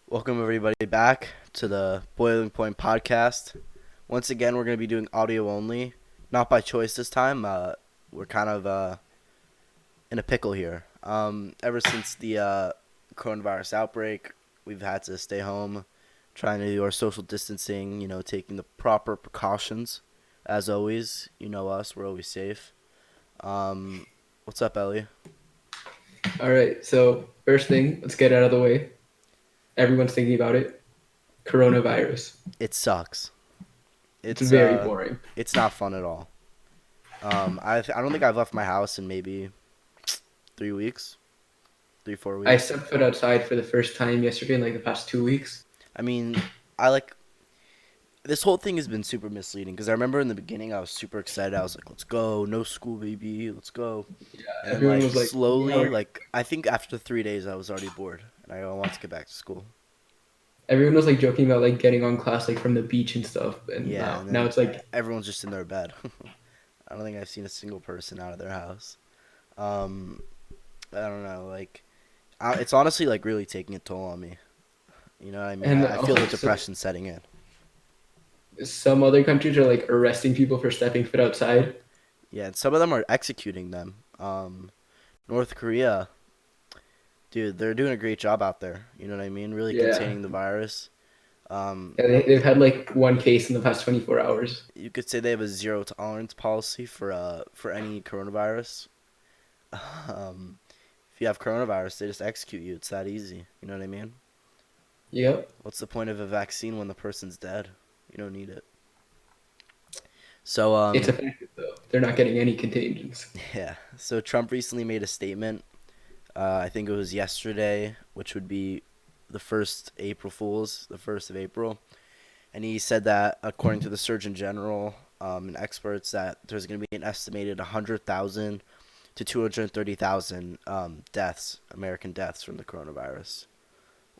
Welcome everybody back to the Boiling Point podcast. Once again, we're going to be doing audio only, not by choice this time. We're kind of in a pickle here. Ever since the coronavirus outbreak, we've had to stay home, trying to do our social distancing. Taking the proper precautions. As always, you know us, we're always safe. What's up, Ellie? All right, so first thing, let's get it out of the way. Everyone's thinking about it. Coronavirus. It sucks. It's It's very uh, boring. it's not fun at all. I don't think I've left my house in maybe 3 weeks, 4 weeks. I stepped foot outside for the first time yesterday in like the past 2 weeks. I mean, I like this whole thing has been super misleading because I remember in the beginning I was super excited. I was like, "Let's go, no school, baby, let's go." Yeah, And then everyone like was like, yeah, slowly, like I think after 3 days I was already bored and I want to get back to school. everyone was like joking about like getting on class like from the beach and stuff, and Yeah, now and now then it's like everyone's just in their bed. I don't think I've seen a single person out of their house. Um, I don't know, like it's honestly like really taking a toll on me. You know what I mean? and I feel also the depression setting in. some other countries are like arresting people for stepping foot outside. Yeah, and some of them are executing them. North Korea, dude, they're doing a great job out there. You know what I mean? Really Yeah, containing the virus. Um, yeah, they've had like one case in the past 24 hours. you could say they have a zero tolerance policy for any coronavirus. Um, if you have coronavirus, they just execute you. It's that easy. You know what I mean? Yep, What's the point of a vaccine when the person's dead? You don't need it. So it's effective though. They're not getting any contagions. yeah. So Trump recently made a statement. I think it was yesterday, which would be the first April Fools, the first of April. And he said that, according to the Surgeon General and experts, that there's going to be an estimated 100,000 to 230,000 deaths, American deaths from the coronavirus,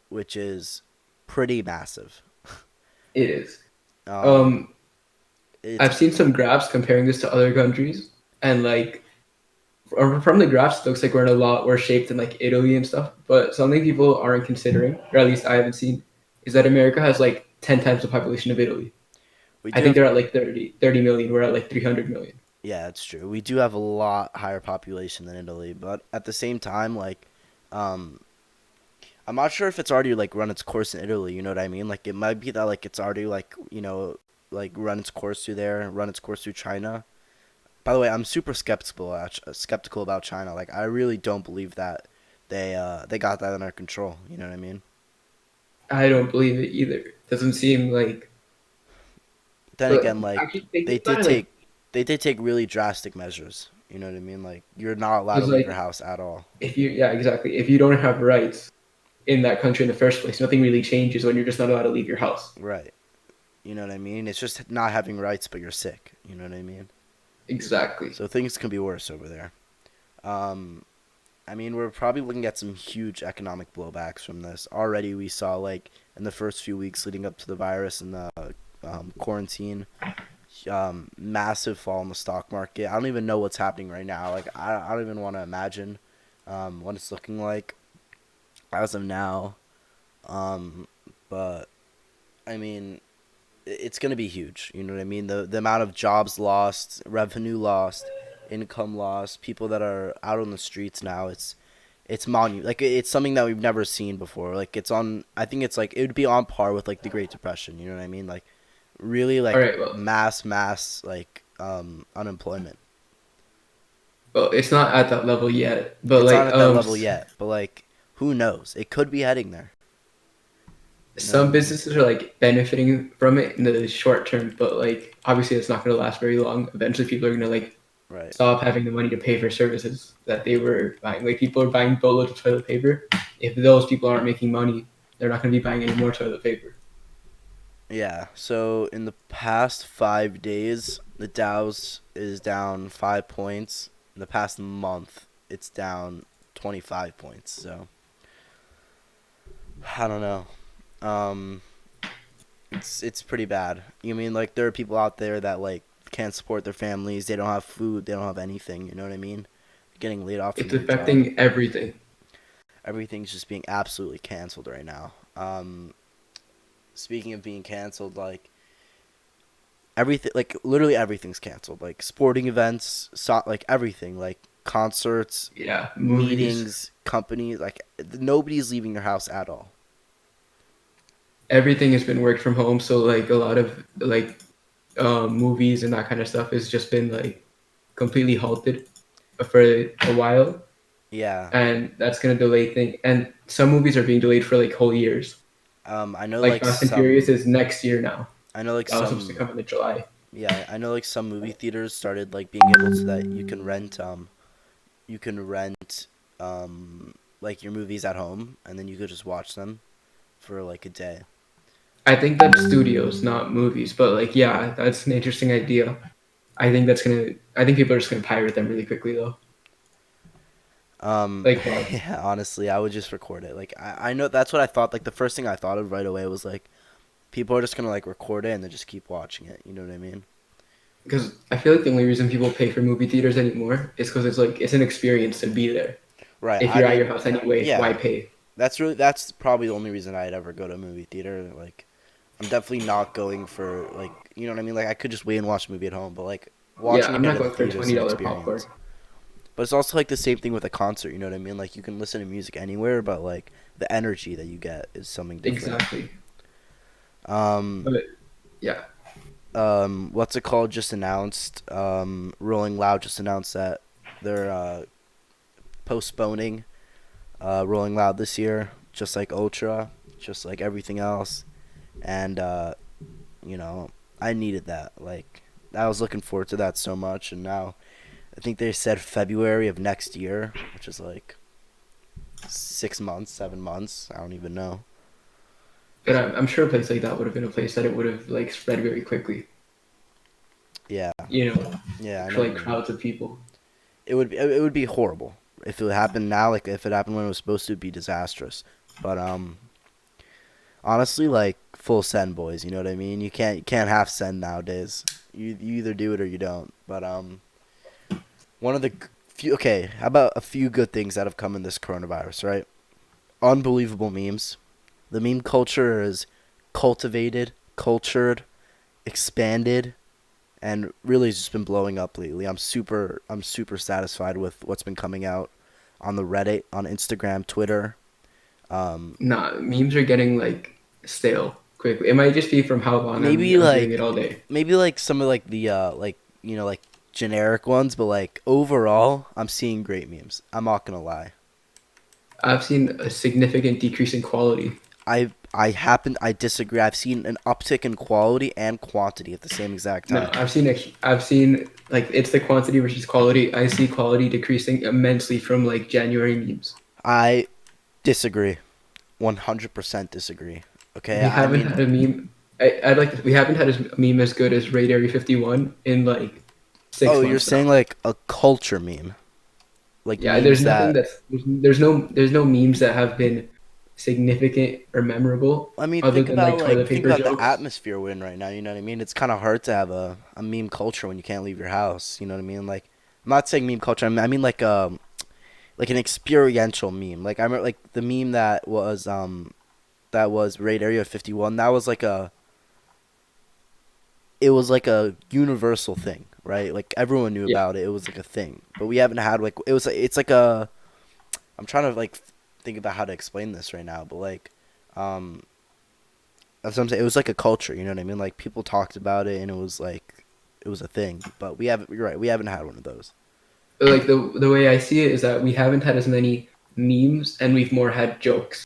which is pretty massive. It is. Um, Um, it's I've seen some graphs comparing this to other countries, and like from the graphs, it looks like we're in a lot worse shape than like Italy and stuff. But something people aren't considering, or at least I haven't seen, is that America has like 10 times the population of Italy. we I do think have they're at like 30 million. We're at like 300 million. yeah, it's true. We do have a lot higher population than Italy, but at the same time, like, um, I'm not sure if it's already like run its course in Italy. You know what I mean? Like, it might be that like it's already like like run its course through there, run its course through China. By the way, I'm super skeptical about China. Like, I really don't believe that they got that under control. You know what I mean? I don't believe it either. Doesn't seem like. Then But again, like actually, thinking they about did it, like take they did take really drastic measures. You know what I mean? Like, you're not allowed to because leave your like house at all. if you yeah exactly if you don't have rights in that country in the first place, nothing really changes when you're just not allowed to leave your house. Right. You know what I mean? It's just not having rights, but you're sick. You know what I mean? Exactly. So things can be worse over there. Um, I mean, we're probably looking at some huge economic blowbacks from this. Already, we saw like in the first few weeks leading up to the virus and the quarantine, massive fall in the stock market. I don't even know what's happening right now. Like, I don't even want to imagine what it's looking like as of now. Um, but I mean, it's going to be huge. You know what I mean? The amount of jobs lost, revenue lost, income lost, people that are out on the streets now. Like it's something that we've never seen before. Like it's on. I think it's like it would be on par with like the Great Depression. You know what I mean? Like really All like right. Well, mass like unemployment. it's not at that level yet. But It's not like at that level yet, but like who knows? It could be heading there. You know what I some mean? businesses are like benefiting from it in the short term, but like obviously it's not going to last very long. Eventually, people are going to like Right. stop having the money to pay for services that they were buying. Like people are buying boatloads of toilet paper. If those people aren't making money, they're not going to be buying any more toilet paper. Yeah. So in the past 5 days, the Dow's is down 5 points. In the past month, it's down 25 points. So I don't know. Um, it's pretty bad. You mean like there are people out there that like can't support their families. They don't have food. They don't have anything. You know what I mean? Getting laid off from It's their job. affecting everything. Everything's just being absolutely canceled right now. Um, Speaking of being canceled, like everything, like literally everything's canceled. Like sporting events, like everything, like concerts, Yeah, movies. meetings, companies, like nobody's leaving their house at all. Everything has been worked from home, so like a lot of like movies and that kind of stuff has just been like completely halted for a while, Yeah. and that's gonna delay things. And some movies are being delayed for like whole years. I know Like like Fast and Furious is next year now. I know like That was supposed to some, come in July. yeah, I know like some movie theaters started like being able to that you can rent like your movies at home and then you could just watch them for like a day. I think that's studios, not movies. But like, yeah, that's an interesting idea. I think that's gonna. I think people are just gonna pirate them really quickly though. Like, Yeah, honestly, I would just record it. Like I know that's what I thought. Like the first thing I thought of right away was like people are just gonna like record it and then just keep watching it. You know what I mean? because I feel like the only reason people pay for movie theaters anymore is because it's like it's an experience to be there. Right. If I you're at your mean, house anyway, yeah, why pay? that's probably the only reason I'd ever go to a movie theater. Like I'm definitely not going for like you know what I mean. Like I could just wait and watch a movie at home, but like Yeah, watching I'm it not at a going for theater is an $20 popcorn. experience. But it's also like the same thing with a concert. You know what I mean? Like you can listen to music anywhere, but like the energy that you get is something different. Exactly. Um, But yeah, what's it called? Just announced. Rolling Loud just announced that they're postponing Rolling Loud this year, just like Ultra, just like everything else. And you know, I needed that. Like I was looking forward to that so much, and now I think they said February of next year, which is like 6 months, 7 months. I don't even know. but I'm sure a place like that would have been a place that it would have like spread very quickly. Yeah, You know, yeah, I know for what you like mean. crowds of people. It would be horrible if it happened now. Like if it happened when it was supposed to, it'd be disastrous. But honestly, like full send, boys. You know what I mean? You can't half send nowadays. You either do it or you don't. But one of the few okay, how about a few good things that have come in this coronavirus? Right, unbelievable memes. The meme culture is cultivated, cultured, expanded, and really has just been blowing up lately. I'm super satisfied with what's been coming out on the Reddit, on Instagram, Twitter. Nah, memes are getting like stale quickly. It might just be from how long Maybe I'm doing it like all day. maybe like some of like the like you know like generic ones, but like overall, I'm seeing great memes. I'm not gonna lie. I've seen a significant decrease in quality. I disagree. I've seen an uptick in quality and quantity at the same exact No, time. I've seen like it's the quantity versus quality. I see quality decreasing immensely from like January memes. I disagree. 100% disagree. Okay, We I haven't mean, had a meme. I'd like to, we haven't had a meme as good as Raid Area 51 in like six oh, you're months now. saying like a culture meme, like Yeah, there's memes nothing that. that's there's no memes that have been significant or memorable I mean, other than like toilet think paper about the jokes. atmosphere we're in right now. You know what I mean? It's kind of hard to have a meme culture when you can't leave your house. You know what I mean? Like, I'm not saying meme culture. I mean like an experiential meme. Like I remember like the meme that was Raid Area 51. That was like a it was like a universal thing, right? Like everyone knew Yeah, about it. It was like a thing. But we haven't had like it's like a I'm trying to like think about how to explain this right now, but like um that's what I'm saying. It was like a culture, you know what I mean? Like people talked about it and it was like it was a thing. But we haven't you're right, we haven't had one of those. but like the way I see it is that we haven't had as many memes and we've more had jokes.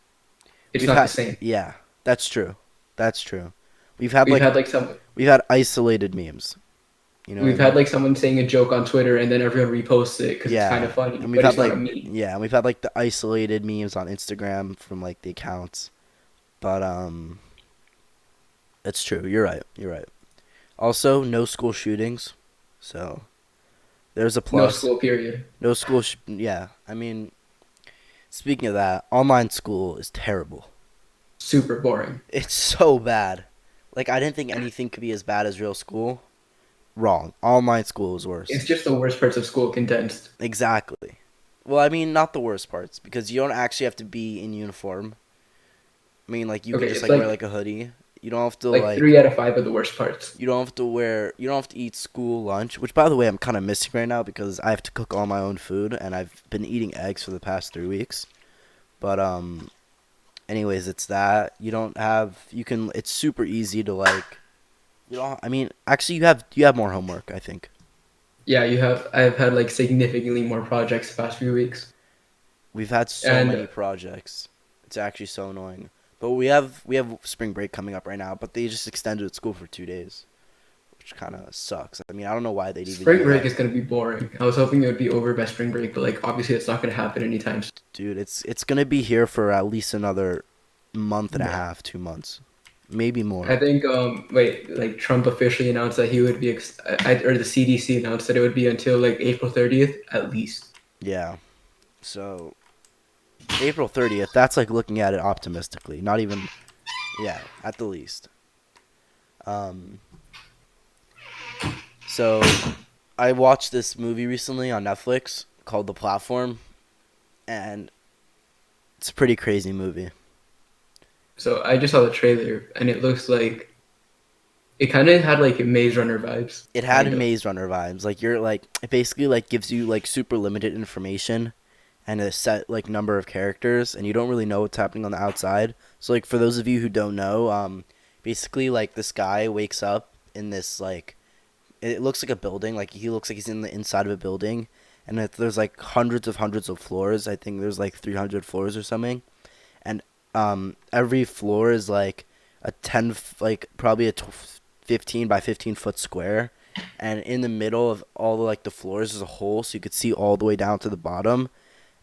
It's We've not the had same. yeah, that's true. That's true. We've had We've like had like some we've had isolated memes. You know what I we've had mean? like someone saying a joke on Twitter and then everyone reposts it because it's kind Yeah. of funny, And we've but had it's not a like meme. yeah, and we've had like the isolated memes on Instagram from like the accounts. But it's true. You're right. You're right. Also, no school shootings. So, there's a No plus. school period. No school yeah. I mean, speaking of that, online school is terrible. Super boring. It's so bad. Like I didn't think anything could be as bad as real school. Wrong. Online school is worse. It's just the worst parts of school condensed. Exactly. Well, I mean, not the worst parts because you don't actually have to be in uniform. I mean, like you Okay, can just it's like wear like like a hoodie. You don't have to like like 3 out of 5 of the worst parts. you don't have to eat school lunch, which by the way I'm kind of missing right now because I have to cook all my own food and I've been eating eggs for the past 3 weeks. But anyways, it's that you don't have you can it's super easy to like you don't I mean actually you have more homework I think. Yeah, you have. I've had like significantly more projects the past few weeks, We've had so and many projects. It's actually so annoying. But we have spring break coming up right now, but they just extended school for 2 days, which kind of sucks. I mean, I don't know why they'd even spring do break that. is gonna be boring. I was hoping it would be over by spring break, but like obviously it's not gonna happen anytime soon. Dude, it's gonna be here for at least another month and a Yeah. half, 2 months, maybe more. I think wait, like Trump officially announced that he would be or the CDC announced that it would be until like April 30th at least. Yeah. So April 30th. That's like looking at it optimistically. Not even. Yeah, at the least. Um. So I watched this movie recently on Netflix called The Platform, and it's a pretty crazy movie. So I just saw the trailer and it looks like it kind of had like Maze Runner vibes, It had kind of. Maze Runner vibes. Like you're like it basically like gives you like super limited information and a set like number of characters and you don't really know what's happening on the outside. So like for those of you who don't know, basically like this guy wakes up in this like it looks like a building, like he looks like he's in the inside of a building and there's like hundreds of floors. I think there's like 300 floors or something. And every floor is like a 10 like probably a 15 by 15 foot square, and in the middle of all the like the floors is a hole so you could see all the way down to the bottom,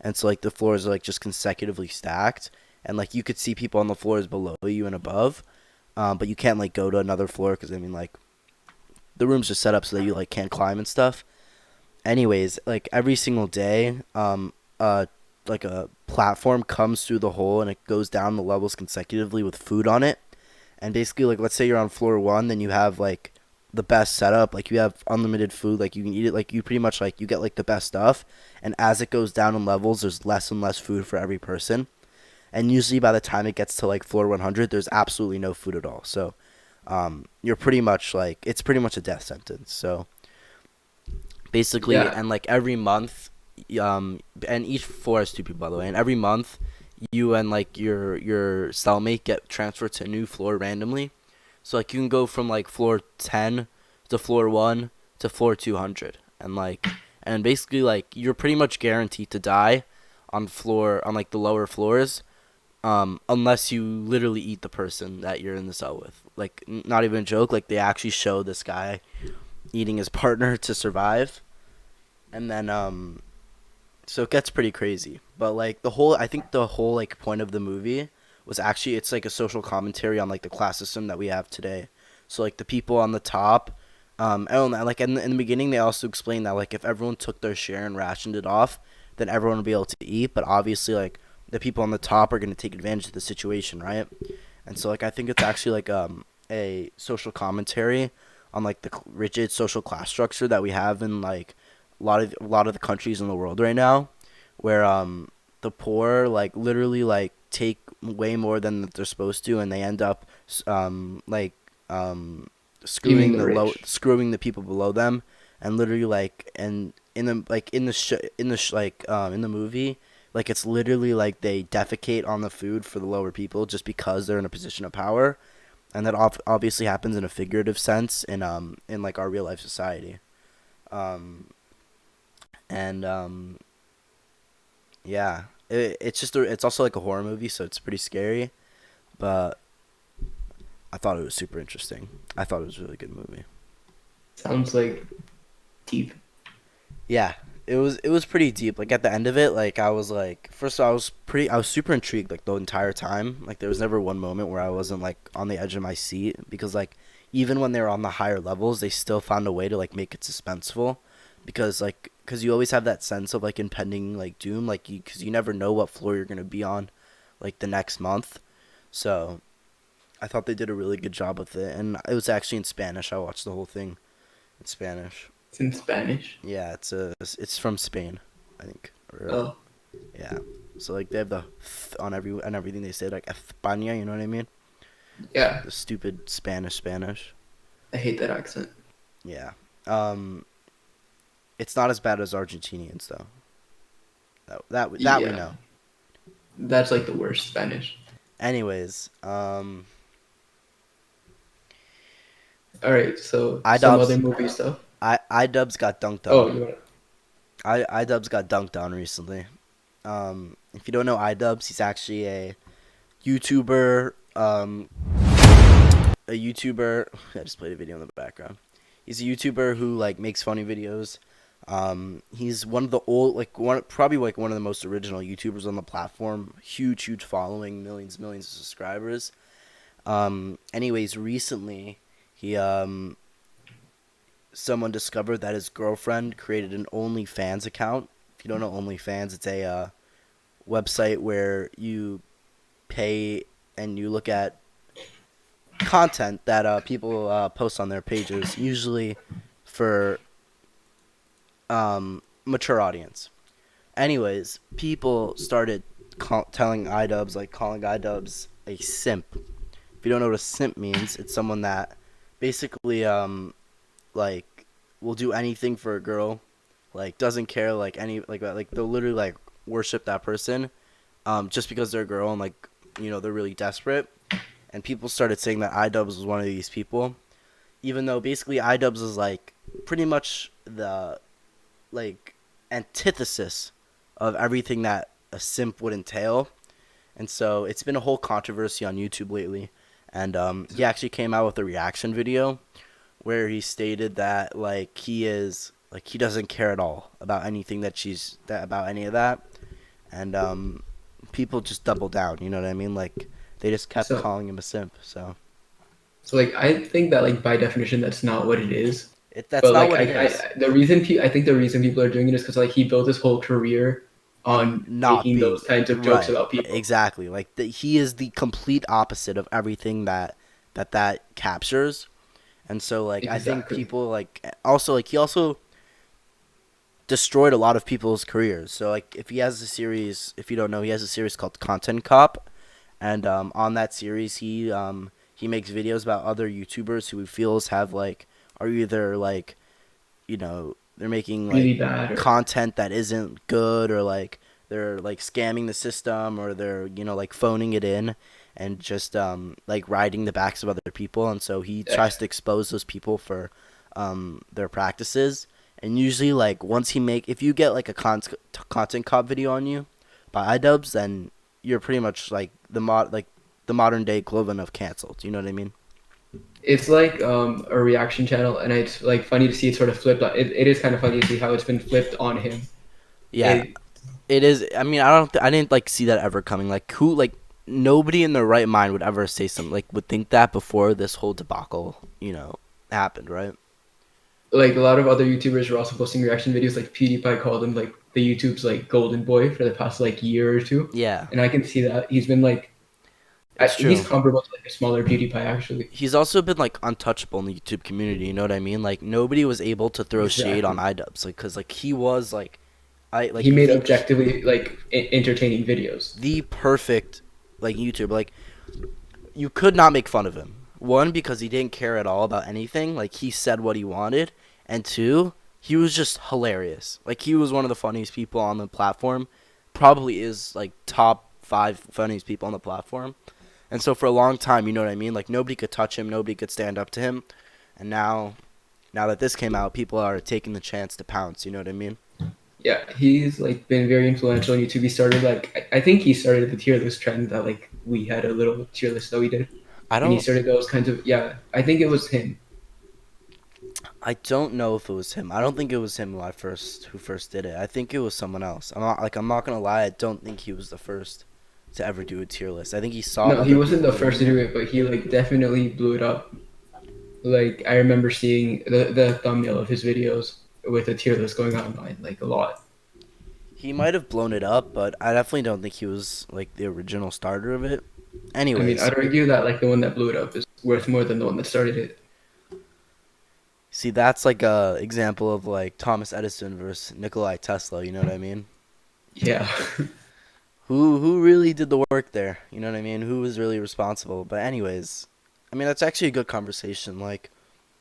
and so like the floors are like just consecutively stacked, and like you could see people on the floors below you and above, but you can't like go to another floor because I mean like the rooms are set up so that you like can't climb and stuff. Anyways, like every single day, like a platform comes through the hole and it goes down the levels consecutively with food on it. And basically, like let's say you're on floor one, then you have like the best setup. Like you have unlimited food. Like you can eat it. Like you pretty much like you get like the best stuff. And as it goes down in levels, there's less and less food for every person. And usually by the time it gets to like floor 100, there's absolutely no food at all. So you're pretty much like it's pretty much a death sentence. So basically, Yeah, and like every month, and each floor has two people by the way, and every month, you and like your cellmate get transferred to a new floor randomly. So like you can go from like floor 10 to floor 1 to floor 200, and like and basically like you're pretty much guaranteed to die on like the lower floors. Unless you literally eat the person that you're in the cell with. Like, not even a joke. Like, they actually show this guy eating his partner to survive, and then so it gets pretty crazy. But like I think the whole like point of the movie was actually it's like a social commentary on like the class system that we have today. So like the people on the top, and like in the beginning they also explained that like if everyone took their share and rationed it off, then everyone would be able to eat. But obviously like the people on the top are gonna take advantage of the situation, right? And so like I think it's actually like a social commentary on like the rigid social class structure that we have in like a lot of the countries in the world right now, where the poor like literally like take way more than they're supposed to, and they end up like um scheming the rich. screwing the people below them, and literally like and in the like in the movie like it's literally like they defecate on the food for the lower people just because they're in a position of power, and that obviously happens in a figurative sense in like our real life society. um and Yeah, it's also like a horror movie, so it's pretty scary. But I thought it was super interesting. I thought it was a really good movie. Sounds like deep. Yeah, it was pretty deep. Like at the end of it, like I was like, first of all, I was super intrigued like the entire time. Like there was never one moment where I wasn't like on the edge of my seat because like even when they were on the higher levels, they still found a way to like make it suspenseful because you always have that sense of like impending like doom, like because you never know what floor you're gonna be on like the next month. So I thought they did a really good job with it, and it was actually in Spanish. I watched the whole thing in Spanish. It's in Spanish. Yeah, it's from Spain, I think. Or Oh, yeah. So like they have the on everything they say, like España, you know what I mean? Yeah, The stupid Spanish. I hate that accent. Yeah. Um, it's not as bad as Argentinians though. That we Yeah, know. that's like the worst Spanish. Anyways, All right, so some other iDubbbz movie stuff. iDubbbz got dunked Oh, on. you want? iDubbbz got dunked on recently. If you don't know iDubbbz, he's actually a YouTuber. A YouTuber. I just played a video in the background. He's a YouTuber who like makes funny videos. He's one of the old, probably like one of the most original YouTubers on the platform. Huge following, millions of subscribers. Anyways, recently he someone discovered that his girlfriend created an OnlyFans account. If you don't know OnlyFans, it's a website where you pay and you look at content that people post on their pages, usually for mature audience. Anyways, people started telling iDubbbz, like calling iDubbbz a simp. If you don't know what a simp means, it's someone that basically like will do anything for a girl, like doesn't care like any like they'll literally like worship that person, just because they're a girl and like they're really desperate. And people started saying that iDubbbz was one of these people, even though basically iDubbbz is like pretty much the like antithesis of everything that a simp would entail. And so it's been a whole controversy on YouTube lately. And he actually came out with a reaction video where he stated that like he doesn't care at all about anything about any of that. And people just doubled down. You know what I mean? Like they just kept So, calling him a simp. so like I think that like by definition that's not what it is. That's But not like what it is. I think the reason people are doing it is because like he built his whole career And on not making being those kinds of jokes right. about people. Exactly. Like he is the complete opposite of everything that captures. And so like I think Exactly. people like also like he also destroyed a lot of people's careers. So like if he has a series, if you don't know, he has a series called Content Cop, and on that series he makes videos about other YouTubers who he feels have like are either like they're making like Really bad or content that isn't good, or like they're like scamming the system, or they're like phoning it in and just like riding the backs of other people. And so he yeah. tries to expose those people for their practices. And usually like once if you get like a content cop video on you by iDubbbz, then you're pretty much like the modern day equivalent of canceled. You know what I mean? It's like a reaction channel, and it's like funny to see it sort of flipped. It is kind of funny to see how it's been flipped on him. Yeah, It it is. I mean, I didn't like see that ever coming. Like who like nobody in their right mind would ever say something like would think that before this whole debacle, happened, right? like a lot of other YouTubers were also posting reaction videos. Like PewDiePie called him like the YouTube's like golden boy for the past like year or two, Yeah, and I can see that he's been like it's he's true. comparable to like a smaller PewDiePie actually. He's also been like untouchable in the YouTube community. You know what I mean? Like nobody was able to throw shade on Exactly. iDubbbz, like because like he was like I He like made objectively like entertaining videos. the perfect like YouTuber. Like you could not make fun of him. One, because he didn't care at all about anything. Like he said what he wanted, and two, he was just hilarious. Like he was one of the funniest people on the platform. Probably is like top 5 funniest people on the platform. And so for a long time, you know what I mean? Like nobody could touch him, nobody could stand up to him. And now that this came out, people are taking the chance to pounce, you know what I mean? Yeah, he's like been very influential on YouTube. He started like I think he started the tier list trend that like we had a little tier list that we did, I and he don't started those kinds of yeah. I think it was him. I don't know if it was him. I don't think it was him who first did it. I think it was someone else. I'm not going to lie, I don't think he was the first to ever do a tier list. I think he saw No, he other wasn't the people first doing to do it. it, but he like definitely blew it up. Like I remember seeing the thumbnail of his videos with a tier list going online like a lot. He might have blown it up, but I definitely don't think he was like the original starter of it. I mean, Anyways, I'd argue that like the one that blew it up is worth more than the one that started it. see that's like a example of like Thomas Edison versus Nikolai Tesla, you know what I mean? Yeah, who really did the work there? You know what I mean? Who was really responsible? But anyways, I mean that's actually a good conversation. Like,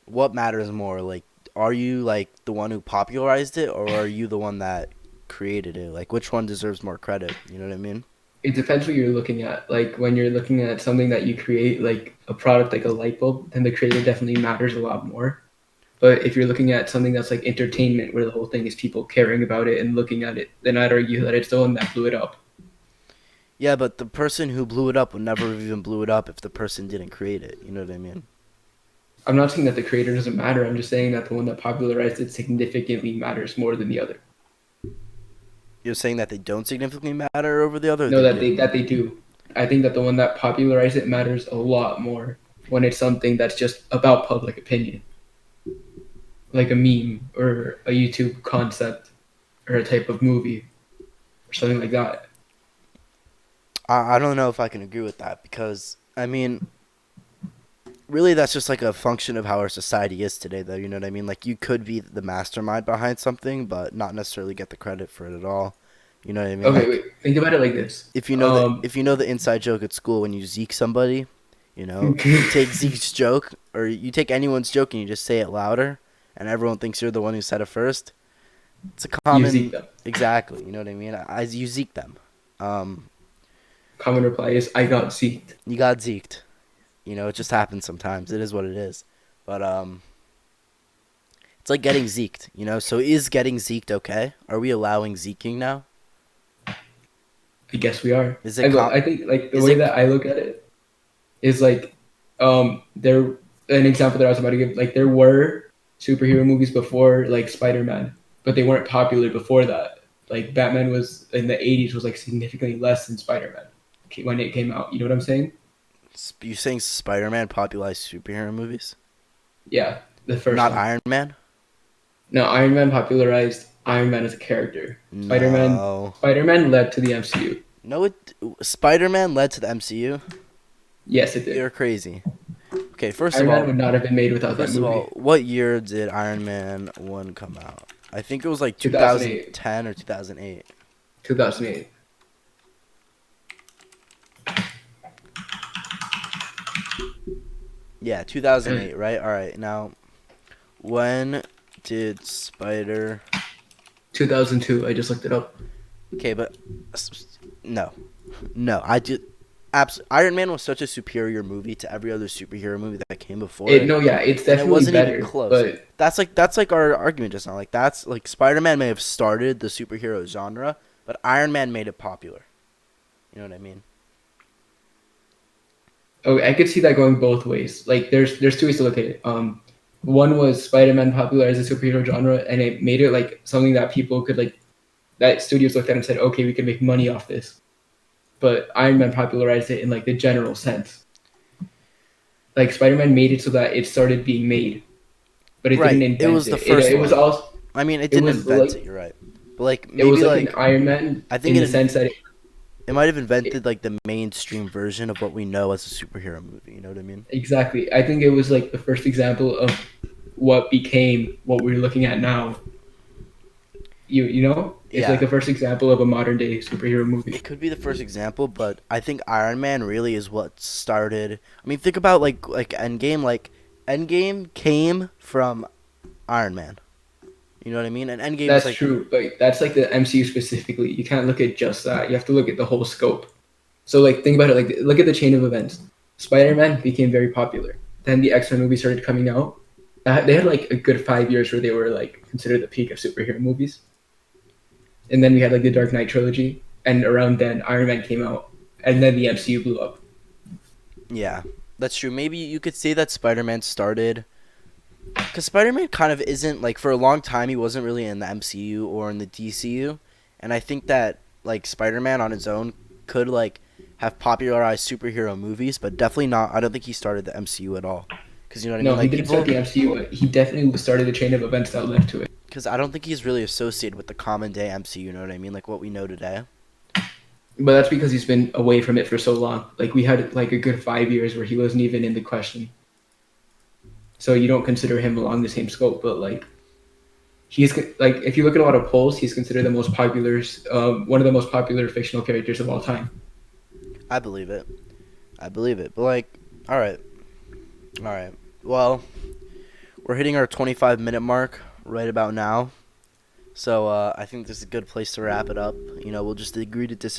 what matters more? Like, are you like the one who popularized it, or are you the one that created it? Like, which one deserves more credit? You know what I mean? It depends what you're looking at. Like when you're looking at something that you create, like a product like a light bulb, then the creator definitely matters a lot more. But if you're looking at something that's like entertainment, where the whole thing is people caring about it and looking at it, then I'd argue that it's the one that blew it up. Yeah, but the person who blew it up would never have even blew it up if the person didn't create it. You know what I mean? I'm not saying that the creator doesn't matter. I'm just saying that the one that popularized it significantly matters more than the other. You're saying that they don't significantly matter over the other, or No, they that do? they do. I think that the one that popularized it matters a lot more when it's something that's just about public opinion, like a meme or a YouTube concept or a type of movie or something like that. I don't know if I can agree with that because I mean, really, that's just like a function of how our society is today, though. You know what I mean? Like, you could be the mastermind behind something, but not necessarily get the credit for it at all. You know what I mean? Okay, Like, wait. Think about it like this. if you know the inside joke at school when you Zeke somebody, you know, you take Zeke's joke or you take anyone's joke and you just say it louder, and everyone thinks you're the one who said it first. It's a you Zeke common, them. exactly. You know what I mean? You Zeke them. Common reply is I got Zeked. You got Zeked. You know, it just happens sometimes. It is what it is. But it's like getting Zeked. You know, so is getting Zeked okay? Are we allowing Zeking now? I guess we are. Is it I think like the is way it that I look at it is like there an example that I was about to give, like there were superhero movies before like Spider-Man, but they weren't popular before that. Like Batman was in the 80s was like significantly less than Spider-Man when it came out. You know what I'm saying? you saying Spider-Man popularized superhero movies? Yeah, the first Not one. Iron Man? No, Iron Man popularized Iron Man as a character. No. Spider-Man led to the MCU. No, Spider-Man led to the MCU? Yes, it did. You're crazy. Okay, first Iron of Man all, would not have been made without that movie. what year did Iron Man 1 come out? I think it was like 2008. 2010 or 2008. 2008. Yeah, 2008, right? All right. Now, when did Spider 2002. I just looked it up. Okay, but no. No, Iron Man was such a superior movie to every other superhero movie that came before it. No, yeah, it's And it definitely wasn't even better. close. But That's like our argument just now. Like that's like Spider-Man may have started the superhero genre, but Iron Man made it popular. You know what I mean? oh, I could see that going both ways. Like, there's two ways to look at it. One was Spider-Man popularized the superhero genre, and it made it like something that people could like, that studios looked at and said, okay, we can make money off this. But Iron Man popularized it in like the general sense. Like Spider-Man made it so that it started being made, but it didn't Right. It invent was the it. first It was one. also I mean, it it didn't was invent like it. You're right. But like it was maybe like an like Iron Man I think in the sense that it might have invented like the mainstream version of what we know as a superhero movie. You know what I mean? exactly. I think it was like the first example of what became what we're looking at now. You know, it's like Yeah. the first example of a modern day superhero movie. It could be the first example, but I think Iron Man really is what started. I mean, think about like Endgame. Like Endgame came from Iron Man. You know what I mean? And Endgame is That's like true, but that's like the MCU specifically. You can't look at just that. You have to look at the whole scope. So like think about it. Like look at the chain of events. Spider-Man became very popular. Then the X-Men movie started coming out. They had like a good 5 years where they were like considered the peak of superhero movies. And then we had like the Dark Knight trilogy, and around then Iron Man came out, and then the MCU blew up. yeah, that's true. Maybe you could say that Spider-Man started because Spider-Man kind of isn't like for a long time he wasn't really in the MCU or in the DCU, and I think that like Spider-Man on his own could like have popularized superhero movies, but definitely not. I don't think he started the MCU at all. Because you know what I mean? No, he Like didn't start people, the MCU, but he definitely started the chain of events that led to it. because I don't think he's really associated with the common day MCU. You know what I mean? Like what we know today. But that's because he's been away from it for so long. Like we had like a good 5 years where he wasn't even in the question. So you don't consider him along the same scope, but like he's like, if you look at a lot of polls, he's considered the most popular, one of the most popular fictional characters of all time. I believe it. I believe it. But like, all right, all right. Well, we're hitting our 25-minute mark right about now. So I think this is a good place to wrap it up. We'll just agree to disagree